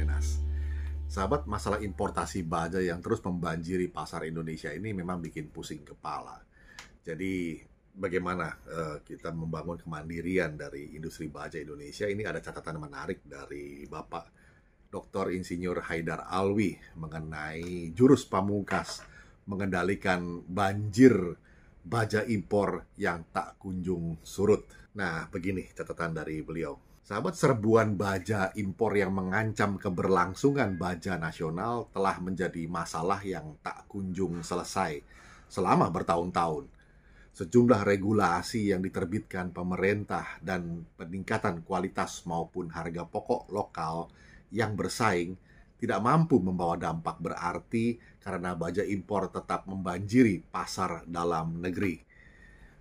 Menas. Sahabat, masalah importasi baja yang terus membanjiri pasar Indonesia ini memang bikin pusing kepala. Jadi bagaimana kita membangun kemandirian dari industri baja Indonesia? Ini ada catatan menarik dari Bapak Dr. Insinyur Haidar Alwi mengenai jurus pamungkas mengendalikan banjir baja impor yang tak kunjung surut. Nah, begini catatan dari beliau. Sahabat, serbuan baja impor yang mengancam keberlangsungan baja nasional telah menjadi masalah yang tak kunjung selesai selama bertahun-tahun. Sejumlah regulasi yang diterbitkan pemerintah dan peningkatan kualitas maupun harga pokok lokal yang bersaing tidak mampu membawa dampak berarti karena baja impor tetap membanjiri pasar dalam negeri.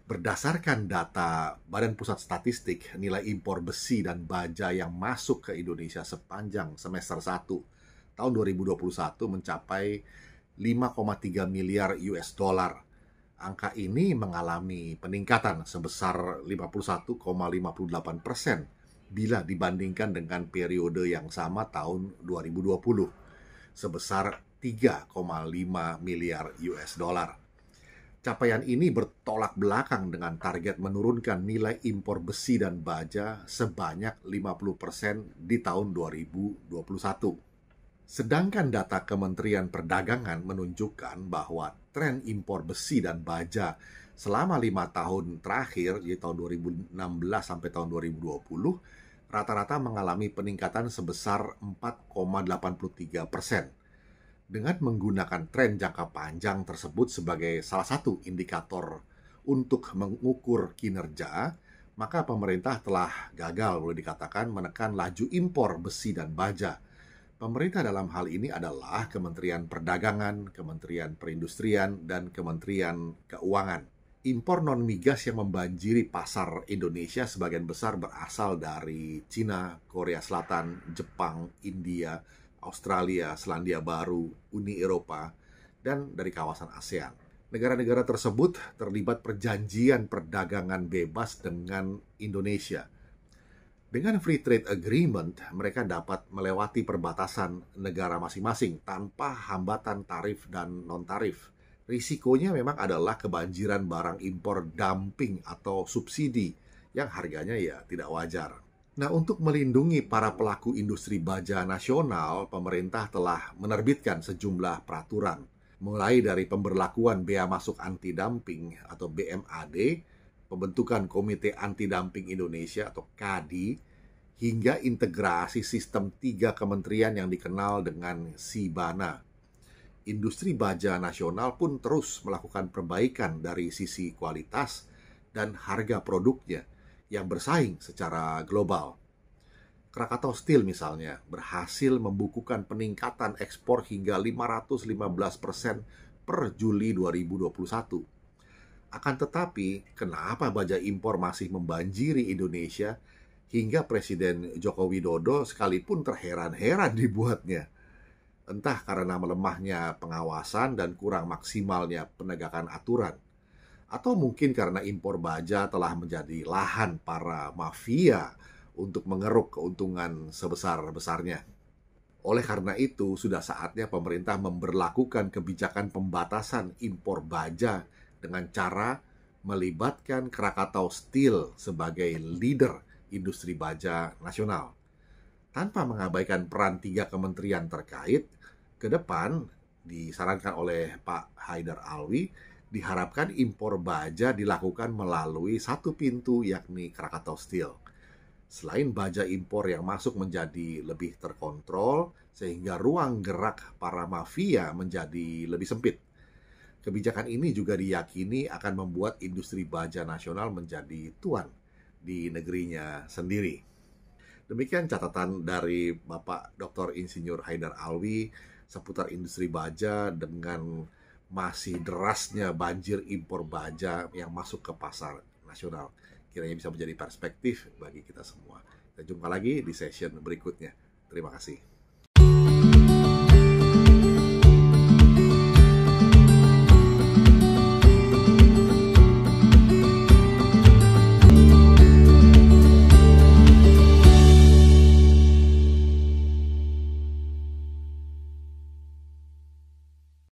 Berdasarkan data Badan Pusat Statistik, nilai impor besi dan baja yang masuk ke Indonesia sepanjang semester 1 tahun 2021 mencapai 5,3 miliar US dollar. Angka ini mengalami peningkatan sebesar 51,58% bila dibandingkan dengan periode yang sama tahun 2020, sebesar 3,5 miliar US dollar. Capaian ini bertolak belakang dengan target menurunkan nilai impor besi dan baja sebanyak 50% di tahun 2021. Sedangkan data Kementerian Perdagangan menunjukkan bahwa tren impor besi dan baja selama 5 tahun terakhir, di tahun 2016 sampai tahun 2020, rata-rata mengalami peningkatan sebesar 4,83%. Dengan menggunakan tren jangka panjang tersebut sebagai salah satu indikator untuk mengukur kinerja, maka pemerintah telah gagal, boleh dikatakan, menekan laju impor besi dan baja. Pemerintah dalam hal ini adalah Kementerian Perdagangan, Kementerian Perindustrian, dan Kementerian Keuangan. Impor non-migas yang membanjiri pasar Indonesia sebagian besar berasal dari Cina, Korea Selatan, Jepang, India, Australia, Selandia Baru, Uni Eropa, dan dari kawasan ASEAN. Negara-negara tersebut terlibat perjanjian perdagangan bebas dengan Indonesia. Dengan Free Trade Agreement, mereka dapat melewati perbatasan negara masing-masing tanpa hambatan tarif dan non-tarif. Risikonya memang adalah kebanjiran barang impor dumping atau subsidi yang harganya ya tidak wajar. Nah, untuk melindungi para pelaku industri baja nasional, pemerintah telah menerbitkan sejumlah peraturan, mulai dari pemberlakuan bea masuk anti-dumping atau BMAD, pembentukan Komite Anti-Dumping Indonesia atau KADI, hingga integrasi sistem 3 kementerian yang dikenal dengan Sibana. Industri baja nasional pun terus melakukan perbaikan dari sisi kualitas dan harga produknya yang bersaing secara global. Krakatau Steel misalnya berhasil membukukan peningkatan ekspor hingga 515% per Juli 2021. Akan tetapi, kenapa baja impor masih membanjiri Indonesia hingga Presiden Joko Widodo sekalipun terheran-heran dibuatnya? Entah karena melemahnya pengawasan dan kurang maksimalnya penegakan aturan, atau mungkin karena impor baja telah menjadi lahan para mafia untuk mengeruk keuntungan sebesar-besarnya. Oleh karena itu, sudah saatnya pemerintah memberlakukan kebijakan pembatasan impor baja dengan cara melibatkan Krakatau Steel sebagai leader industri baja nasional. Tanpa mengabaikan peran 3 kementerian terkait, ke depan disarankan oleh Pak Haidar Alwi, diharapkan impor baja dilakukan melalui satu pintu, yakni Krakatau Steel. Selain baja impor yang masuk menjadi lebih terkontrol, sehingga ruang gerak para mafia menjadi lebih sempit. Kebijakan ini juga diyakini akan membuat industri baja nasional menjadi tuan di negerinya sendiri. Demikian catatan dari Bapak Dr. Insinyur Haidar Alwi seputar industri baja dengan masih derasnya banjir impor baja yang masuk ke pasar nasional. Kiranya bisa menjadi perspektif bagi kita semua. Kita jumpa lagi di session berikutnya. Terima kasih.